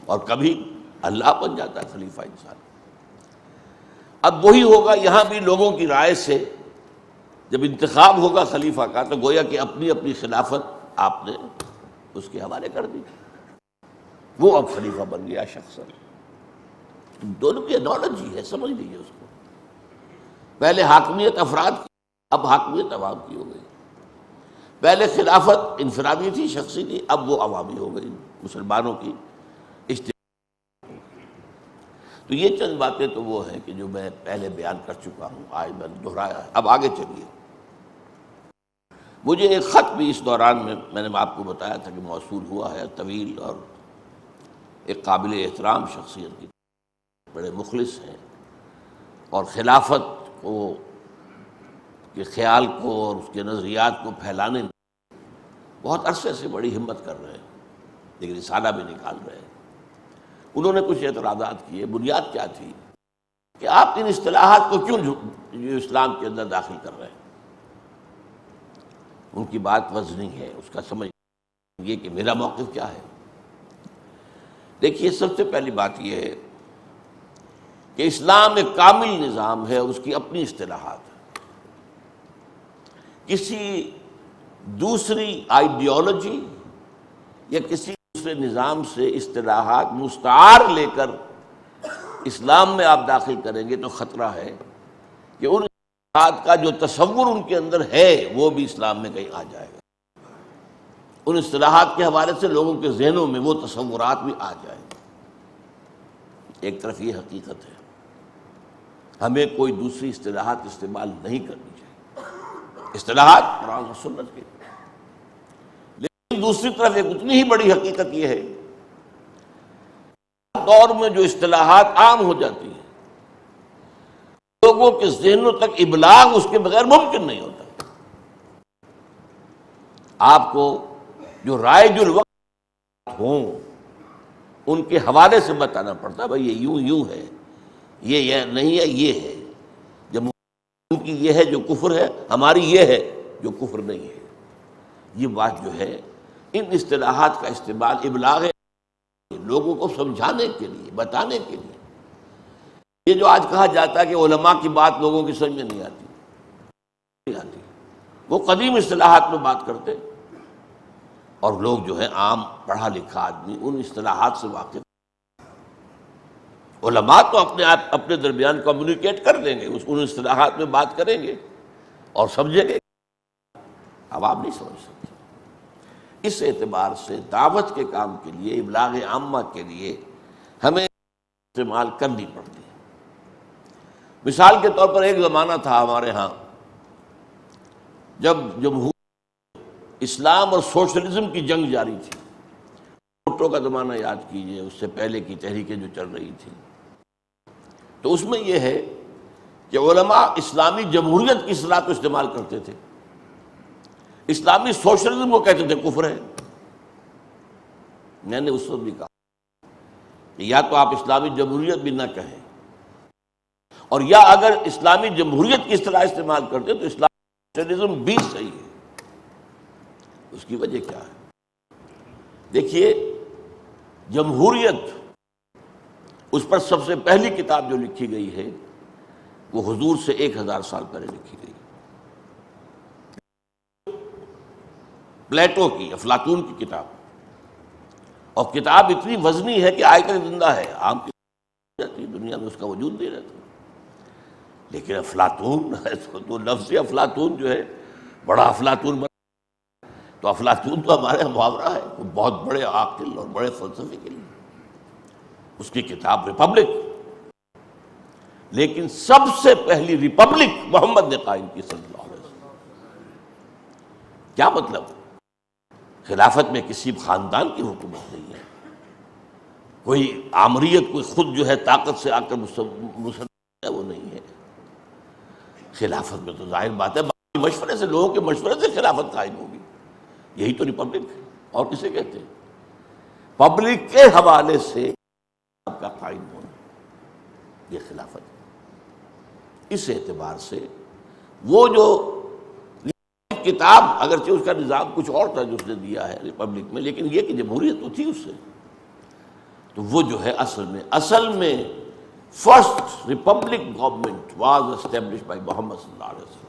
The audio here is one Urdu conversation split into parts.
اور کبھی اللہ بن جاتا ہے خلیفہ انسان۔ اب وہی ہوگا یہاں بھی لوگوں کی رائے سے جب انتخاب ہوگا خلیفہ کا تو گویا کہ اپنی اپنی خلافت آپ نے اس کے حوالے کر دی، وہ اب خلیفہ بن گیا شخص۔ دونوں کی انالوجی ہے، سمجھ لیجیے اس کو۔ پہلے حاکمیت افراد کی، اب حاکمیت عوام کی ہو گئی۔ پہلے خلافت انفرادی تھی، شخصی تھی، اب وہ عوامی ہو گئی، مسلمانوں کی اجتماعی۔ تو یہ چند باتیں تو وہ ہیں کہ جو میں پہلے بیان کر چکا ہوں، آج میں نے دہرایا ہے۔ اب آگے چلیے، مجھے ایک خط بھی اس دوران میں نے آپ کو بتایا تھا کہ موصول ہوا ہے، طویل اور ایک قابل احترام شخصیت کی، بڑے مخلص ہیں اور خلافت کو کے خیال کو اور اس کے نظریات کو پھیلانے میں بہت عرصے سے بڑی ہمت کر رہے ہیں، لیکن رسالہ بھی نکال رہے ہیں۔ انہوں نے کچھ اعتراضات کیے۔ بنیاد کیا تھی کہ آپ ان اصطلاحات کو کیوں جو اسلام کے اندر داخل کر رہے ہیں؟ ان کی بات وزنی ہے، اس کا سمجھ یہ کہ میرا موقف کیا ہے۔ دیکھیے، سب سے پہلی بات یہ ہے کہ اسلام ایک کامل نظام ہے، اس کی اپنی اصطلاحات ہیں۔ کسی دوسری آئیڈیالوجی یا کسی دوسرے نظام سے اصطلاحات مستعار لے کر اسلام میں آپ داخل کریں گے تو خطرہ ہے کہ ان اصطلاحات کا جو تصور ان کے اندر ہے وہ بھی اسلام میں کہیں آ جائے گا۔ ان اصطلاحات کے حوالے سے لوگوں کے ذہنوں میں وہ تصورات بھی آ جائیں گے۔ ایک طرف یہ حقیقت ہے، ہمیں کوئی دوسری اصطلاحات استعمال نہیں کرنی چاہیے، اصطلاحات قرآن و سنت کے۔ لیکن دوسری طرف ایک اتنی ہی بڑی حقیقت یہ ہے، دور میں جو اصطلاحات عام ہو جاتی ہیں لوگوں کے ذہنوں تک ابلاغ اس کے بغیر ممکن نہیں ہوتا۔ آپ کو جو رائج الوقت ہوں ان کے حوالے سے بتانا پڑتا ہے، بھائی یہ یوں ہے، یہ نہیں ہے، یہ ہے۔ جب ان کی یہ ہے جو کفر ہے، ہماری یہ ہے جو کفر نہیں ہے۔ یہ بات جو ہے، ان اصطلاحات کا استعمال ابلاغ ہے، لوگوں کو سمجھانے کے لیے، بتانے کے لیے۔ یہ جو آج کہا جاتا ہے کہ علماء کی بات لوگوں کی سمجھ میں نہیں آتی، وہ قدیم اصطلاحات میں بات کرتے، اور لوگ جو ہے عام پڑھا لکھا آدمی ان اصطلاحات سے واقف۔ علماء تو اپنے درمیان کمیونیکیٹ کر دیں گے، ان اصطلاحات میں بات کریں گے اور سمجھیں گے، عوام نہیں سمجھ سکتی۔ اس اعتبار سے دعوت کے کام کے لیے، ابلاغ عامہ کے لیے ہمیں استعمال کرنی پڑتی ہے۔ مثال کے طور پر ایک زمانہ تھا ہمارے ہاں جب جمہوریت، اسلام اور سوشلزم کی جنگ جاری تھی۔ بھٹو کا زمانہ یاد کیجئے، اس سے پہلے کی تحریکیں جو چل رہی تھیں، تو اس میں یہ ہے کہ علماء اسلامی جمہوریت کی اصطلاح کو استعمال کرتے تھے، اسلامی سوشلزم کو کہتے تھے کفر ہے۔ میں نے اس وقت بھی کہا کہ یا تو آپ اسلامی جمہوریت بھی نہ کہیں، اور یا اگر اسلامی جمہوریت کی اصطلاح استعمال کرتے تو اسلامی سوشلزم بھی صحیح ہے۔ اس کی وجہ کیا ہے؟ دیکھیے، جمہوریت، اس پر سب سے پہلی کتاب جو لکھی گئی ہے وہ حضور سے 1000 سال پہلے لکھی گئی، پلیٹو کی، افلاطون کی کتاب۔ اور کتاب اتنی وزنی ہے کہ آج تک زندہ ہے، عام کی دنیا میں اس کا وجود نہیں رہتا۔ لیکن افلاطون تو لفظ افلاطون جو ہے، بڑا افلاطون بنا، تو افلاطون تو ہمارے محاورہ ہے، وہ بہت بڑے عاقل اور بڑے فلسفے کے لیے۔ اس کی کتاب ریپبلک، لیکن سب سے پہلی ریپبلک محمد نے قائم کی صلی اللہ علیہ وسلم۔ کیا مطلب؟ خلافت میں کسی خاندان کی حکومت نہیں ہے، کوئی آمریت، کوئی خود جو ہے طاقت سے آ کر مسلط ہے، وہ نہیں ہے۔ خلافت میں تو ظاہر بات ہے مشورے سے، لوگوں کے مشورے سے خلافت قائم ہوگی، یہی تو ریپبلک ہے۔ اور کسے کہتے ہیں؟ پبلک کے حوالے سے آپ کا قائم ہونا، یہ خلافت ہے۔ اس اعتبار سے وہ جو کتاب، اگرچہ اس کا نظام کچھ اور تھا جو اس نے دیا ہے ریپبلک میں، لیکن یہ کہ جمہوریت تو تھی اس سے۔ تو وہ جو ہے اصل میں first republic government was establish by Muhammad صلی اللہ علیہ وسلم.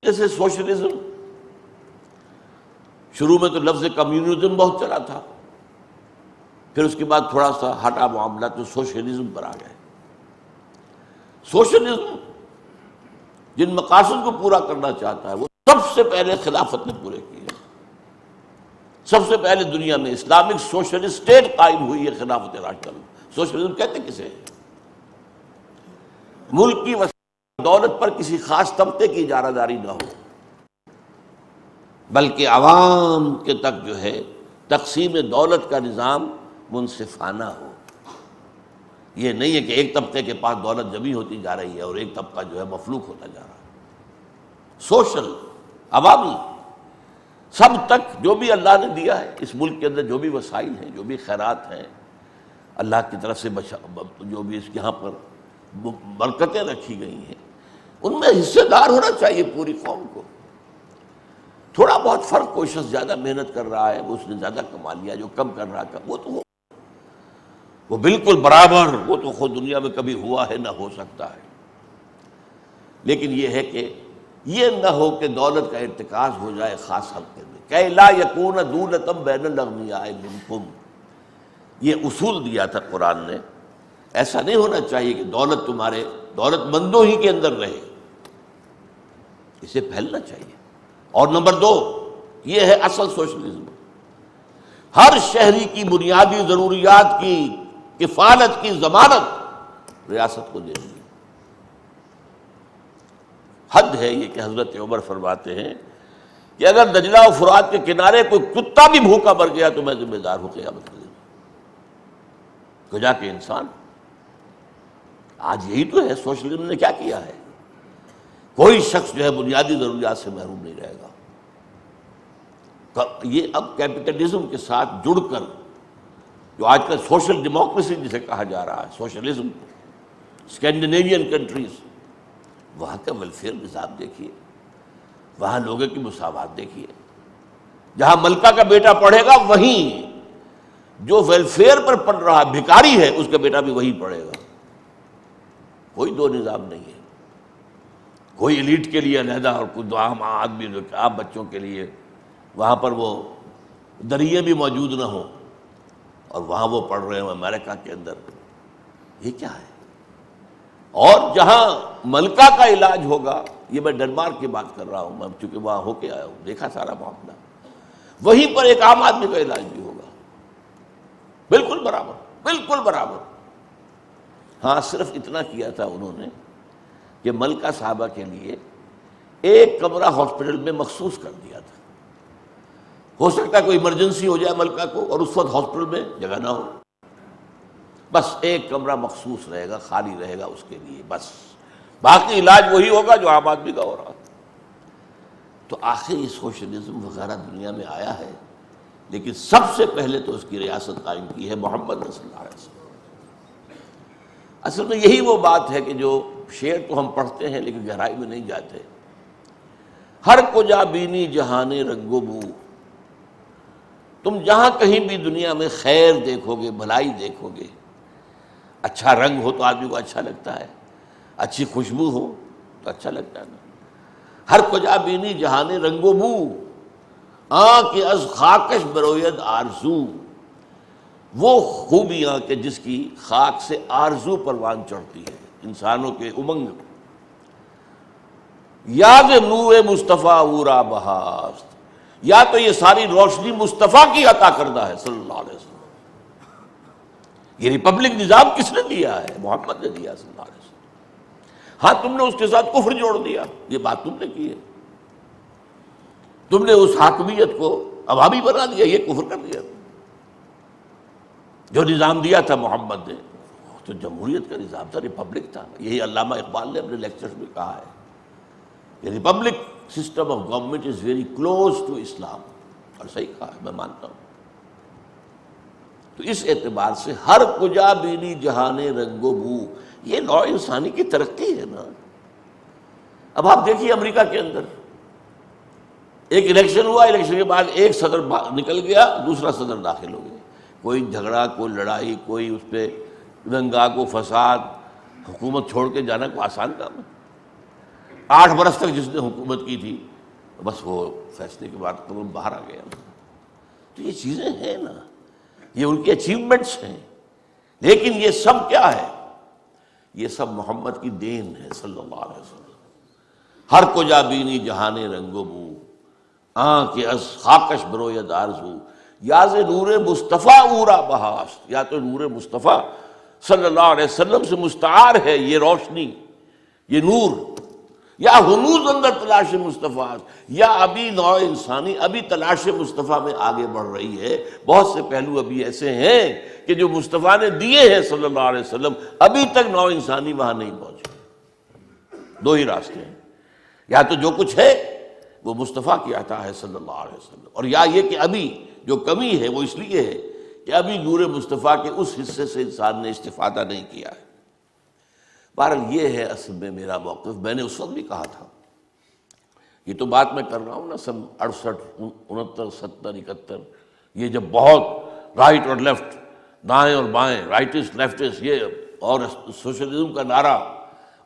جیسے سوشلزم، شروع میں تو لفظ کمیونزم بہت چلا تھا، پھر اس کے بعد تھوڑا سا ہٹا معاملہ تو سوشلزم پر آ گئے. سوشلزم جن مقاصد کو پورا کرنا چاہتا ہے وہ سب سے پہلے خلافت نے پورے کیے. سب سے پہلے دنیا میں اسلامک سوشل اسٹیٹ قائم ہوئی ہے خلافت راشدہ میں. سوشلزم کہتے کسے؟ ملک کی دولت پر کسی خاص طبقے کی اجارہ داری نہ ہو، بلکہ عوام کے تک جو ہے تقسیم دولت کا نظام منصفانہ ہو. یہ نہیں ہے کہ ایک طبقے کے پاس دولت جمی ہوتی جا رہی ہے اور ایک طبقہ جو ہے مفلوک ہوتا جا رہا ہے. سوشل، عوامی، سب تک جو بھی اللہ نے دیا ہے اس ملک کے اندر، جو بھی وسائل ہیں، جو بھی خیرات ہیں اللہ کی طرف سے جو بھی اس یہاں پر برکتیں رکھی گئی ہیں، ان میں حصے دار ہونا چاہیے پوری قوم کو. تھوڑا بہت فرق، کوئی شخص زیادہ محنت کر رہا ہے وہ اس نے زیادہ کما لیا، جو کم کر رہا ہے وہ تو وہ بالکل برابر، وہ تو خود دنیا میں کبھی ہوا ہے نہ ہو سکتا ہے. لیکن یہ ہے کہ یہ نہ ہو کہ دولت کا ارتکاز ہو جائے خاص حلقے میں. کہ لا یکون دولۃ بین الاغنیاء منکم، یہ اصول دیا تھا قرآن نے. ایسا نہیں ہونا چاہیے کہ دولت تمہارے دولت مندوں ہی کے اندر رہے، اسے پھیلنا چاہیے. اور نمبر 2، یہ ہے اصل سوشلزم. ہر شہری کی بنیادی ضروریات کی کفالت کی ضمانت ریاست کو دے دی. حد ہے یہ کہ حضرت عمر فرماتے ہیں کہ اگر دجلہ و فرات کے کنارے کوئی کتا بھی بھوکا مر گیا تو میں ذمہ دار ہوں قیامت کے دن. گویا کہ انسان آج یہی تو ہے. سوشلزم نے کیا کیا ہے؟ کوئی شخص جو ہے بنیادی ضروریات سے محروم نہیں رہے گا. یہ اب کیپٹلزم کے ساتھ جڑ کر جو آج کل سوشل ڈیموکریسی جسے کہا جا رہا ہے، سوشلزم، اسکینڈینیوین کنٹریز، وہاں کا ویلفیئر نظام دیکھیے، وہاں لوگوں کی مساوات دیکھیے. جہاں ملکہ کا بیٹا پڑھے گا وہیں جو ویلفیئر پر پڑھ رہا بھکاری ہے اس کا بیٹا بھی وہیں پڑھے گا. کوئی دو نظام نہیں ہے. کوئی ایلیٹ کے لیے علیحدہ اور کوئی عام آدمی جو عام بچوں کے لیے وہاں پر وہ دریا بھی موجود نہ ہو اور وہاں وہ پڑھ رہے ہیں امریکہ کے اندر. یہ کیا ہے؟ اور جہاں ملکہ کا علاج ہوگا، یہ میں ڈنمارک کی بات کر رہا ہوں، میں چونکہ وہاں ہو کے آیا ہوں، دیکھا سارا معاملہ، وہیں پر ایک عام آدمی کا علاج بھی ہوگا بالکل برابر، بالکل برابر. ہاں صرف اتنا کیا تھا انہوں نے کہ ملکہ صاحبہ کے لیے ایک کمرہ ہاسپٹل میں مخصوص کر دیا تھا. ہو سکتا ہے کوئی ایمرجنسی ہو جائے ملکہ کو اور اس وقت ہاسپٹل میں جگہ نہ ہو، بس ایک کمرہ مخصوص رہے گا، خالی رہے گا اس کے لیے، بس باقی علاج وہی ہوگا جو عام آدمی کا ہو رہا. تو آخر یہ سوشلزم وغیرہ دنیا میں آیا ہے، لیکن سب سے پہلے تو اس کی ریاست قائم کی ہے محمد صلی اللہ علیہ وسلم. اصل میں یہی وہ بات ہے کہ جو شعر تو ہم پڑھتے ہیں لیکن گہرائی میں نہیں جاتے. ہر کجا بینی جہان رنگ و بو، تم جہاں کہیں بھی دنیا میں خیر دیکھو گے، بھلائی دیکھو گے، اچھا رنگ ہو تو آدمی کو اچھا لگتا ہے، اچھی خوشبو ہو تو اچھا لگتا ہے نا. ہر کجا بینی جہان رنگ و بو، آنکھ از خاکش بروید آرزو، وہ خوبیاں کہ جس کی خاک سے آرزو پروان چڑھتی ہے، انسانوں کے امنگ. یاد نور مصطفیٰ اورا بہاست، یا تو یہ ساری روشنی مصطفیٰ کی عطا کردہ ہے صلی اللہ علیہ وسلم. یہ ریپبلک نظام کس نے دیا ہے؟ محمد نے دیا صلی اللہ علیہ وسلم. ہاں تم نے اس کے ساتھ کفر جوڑ دیا، یہ بات تم نے کی ہے. تم نے اس حاکمیت کو عوامی بنا دیا، یہ کفر کر دیا. جو نظام دیا تھا محمد نے تو جمہوریت کا نظام تھا، ریپبلک تھا. یہی علامہ اقبال نے اپنے لیکچرز میں کہا ہے کہ republic system of government is very close to Islam, اور صحیح کہا ہے، میں مانتا ہوں. تو اس اعتبار سے ہر کجا بینی جہان رنگ و بو، یہ نوع انسانی کی ترقی ہے نا. اب آپ دیکھیے امریکہ کے اندر ایک الیکشن ہوا، الیکشن کے بعد ایک صدر نکل گیا، دوسرا صدر داخل ہو گیا، کوئی جھگڑا، کوئی لڑائی، کوئی اس پہ دنگا، کو فساد، حکومت چھوڑ کے جانا کوئی آسان کام ہے؟ 8 برس تک جس نے حکومت کی تھی، بس وہ فیصلے کے بعد قدم باہر آ گیا۔ تو یہ چیزیں ہیں نا، یہ ان کی اچیومنٹس ہیں، لیکن یہ سب کیا ہے؟ یہ سب محمد کی دین ہے صلی اللہ علیہ وسلم۔ ہر کو جا بینی جہان رنگ و بو، کے از خاکش بروید آرزو، یا ز نور مصطفیٰ اورا بہاشت، یا تو نور مصطفیٰ صلی اللہ علیہ وسلم سے مستعار ہے یہ روشنی، یہ نور، یا ہنوز اندر تلاش مصطفیٰ، یا ابھی نوع انسانی ابھی تلاش مصطفیٰ میں آگے بڑھ رہی ہے۔ بہت سے پہلو ابھی ایسے ہیں کہ جو مصطفیٰ نے دیے ہیں صلی اللہ علیہ وسلم، ابھی تک نوع انسانی وہاں نہیں پہنچی۔ دو ہی راستے ہیں، یا تو جو کچھ ہے وہ مصطفیٰ کی عطا ہے صلی اللہ علیہ وسلم، اور یا یہ کہ ابھی جو کمی ہے وہ اس لیے ہے کہ ابھی نور مصطفیٰ کے اس حصے سے انسان نے استفادہ نہیں کیا ہے۔ بہرحال یہ ہے اصل میں میرا موقف۔ میں نے اس وقت بھی کہا تھا، یہ تو بات میں کر رہا ہوں نا سن 68، 69، 70، 71، یہ جب بہت رائٹ اور لیفٹ، دائیں اور بائیں، رائٹسٹ لیفٹسٹ، یہ اور سوشلزم کا نعرہ،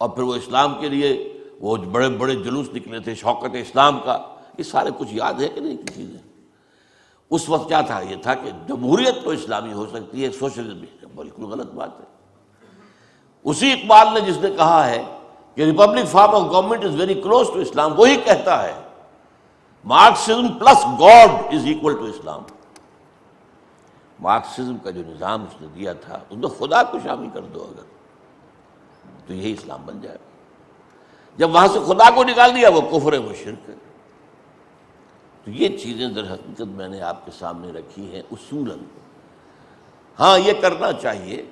اور پھر وہ اسلام کے لیے وہ بڑے بڑے جلوس نکلے تھے، شوکت اسلام کا، یہ سارے کچھ یاد ہے کہ نہیں کی چیزیں؟ اس وقت کیا تھا؟ یہ تھا کہ جمہوریت تو اسلامی ہو سکتی ہے، سوشلزم بھی، بالکل غلط بات ہے۔ اسی اقبال نے جس نے کہا ہے کہ republic form of government is very close to Islam, وہی کہتا ہے Marxism plus God is equal to Islam. Marxism کا جو نظام اس نے دیا تھا، اس میں خدا کو شامل کر دو اگر، تو یہی اسلام بن جائے گا۔ جب وہاں سے خدا کو نکال دیا، وہ کفر ہے، وہ شرک ہے۔ تو یہ چیزیں در حقیقت میں نے آپ کے سامنے رکھی ہیں اصولاً۔ ہاں یہ کرنا چاہیے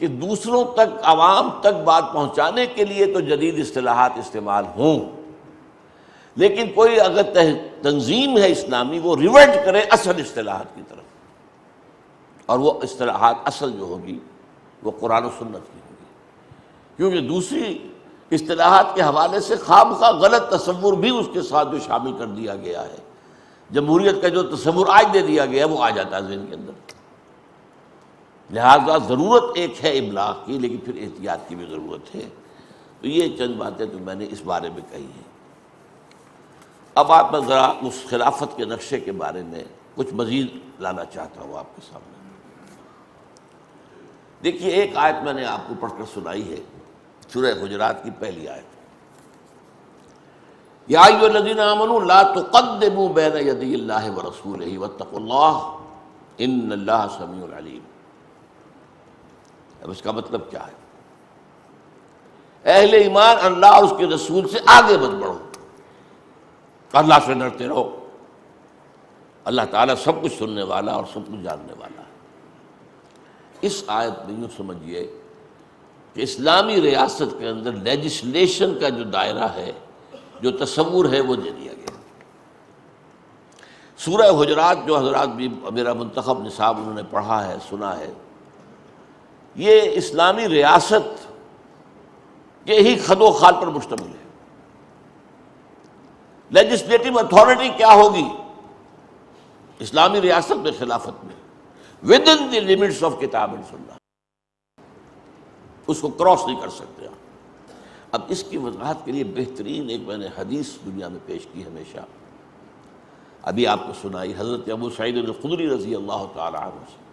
کہ دوسروں تک، عوام تک بات پہنچانے کے لیے تو جدید اصطلاحات استعمال ہوں، لیکن کوئی اگر تنظیم ہے اسلامی، وہ ریورٹ کرے اصل اصطلاحات کی طرف، اور وہ اصطلاحات اصل جو ہوگی وہ قرآن و سنت کی ہوگی، کیونکہ دوسری اصطلاحات کے حوالے سے خواہ غلط تصور بھی اس کے ساتھ جو شامل کر دیا گیا ہے، جمہوریت کا جو تصور آج دے دیا گیا ہے وہ آ جاتا ہے ذہن کے اندر۔ لہذا ضرورت ایک ہے ابلاغ کی، لیکن پھر احتیاط کی بھی ضرورت ہے۔ تو یہ چند باتیں تو میں نے اس بارے میں کہی ہیں۔ اب آپ میں ذرا اس خلافت کے نقشے کے بارے میں کچھ مزید لانا چاہتا ہوں آپ کے سامنے۔ دیکھیے، ایک آیت میں نے آپ کو پڑھ کر سنائی ہے، سورہ حجرات کی پہلی آیت، یا ایھا الذین آمنوا لا تقدموا بین یدی اللہ ورسولہ واتقوا اللہ ان اللہ سمیع علیم۔ اب اس کا مطلب کیا ہے؟ اہل ایمان اللہ اور اس کے رسول سے آگے مت بڑھو، اللہ سے ڈرتے رہو۔ اللہ تعالیٰ سب کچھ سننے والا اور سب کچھ جاننے والا ہے۔ اس آیت میں یوں سمجھیے کہ اسلامی ریاست کے اندر لیجسلیشن کا جو دائرہ ہے، جو تصور ہے، وہ دے دیا گیا۔ سورہ حجرات جو حضرات بھی میرا منتخب نصاب انہوں نے پڑھا ہے، سنا ہے، یہ اسلامی ریاست کے ہی خد و خال پر مشتمل ہے۔ لیجسلیٹو اتھارٹی کیا ہوگی اسلامی ریاست میں، خلافت میں، with in the limits of کتاب اینڈ سنہ، اس کو کراس نہیں کر سکتے آپ۔ اب اس کی وضاحت کے لیے بہترین ایک میں نے حدیث دنیا میں پیش کی ہمیشہ، ابھی آپ کو سنائی، حضرت ابو سعید الخدری رضی اللہ تعالی عنہ سے،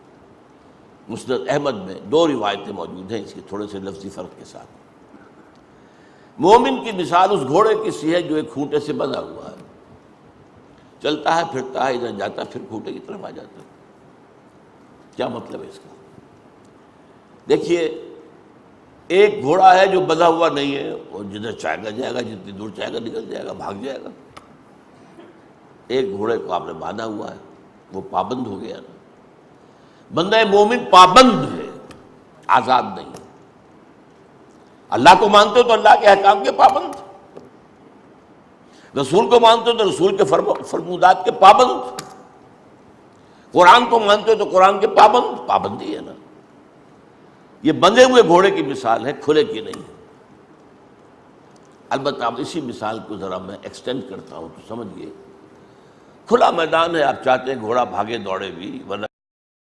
مسند احمد میں 2 روایتیں موجود ہیں اس کے تھوڑے سے لفظی فرق کے ساتھ۔ مومن کی مثال اس گھوڑے کی سی ہے جو ایک کھونٹے سے بندھا ہوا ہے، چلتا ہے، پھرتا ہے، ادھر جاتا ہے، پھر کھونٹے کی طرف آ جاتا ہے۔ کیا مطلب ہے اس کا؟ دیکھیے، ایک گھوڑا ہے جو بندھا ہوا نہیں ہے، اور جدھر چاہے گا جائے گا، جتنی دور چاہے گا نکل جائے گا، بھاگ جائے گا۔ ایک گھوڑے کو آپ نے باندھا ہوا ہے، وہ پابند ہو گیا نا۔ بندہ مومن پابند ہے، آزاد نہیں ہے۔ اللہ کو مانتے ہو تو اللہ کے احکام کے پابند، رسول کو مانتے ہو تو رسول کے فرمودات کے پابند، قرآن کو مانتے ہو تو قرآن کے پابند، پابندی ہے نا۔ یہ بندھے ہوئے گھوڑے کی مثال ہے، کھلے کی نہیں ہے۔ البتہ اب اسی مثال کو ذرا میں ایکسٹینڈ کرتا ہوں تو سمجھیے کھلا میدان ہے، آپ چاہتے ہیں گھوڑا بھاگے دوڑے بھی، ورنہ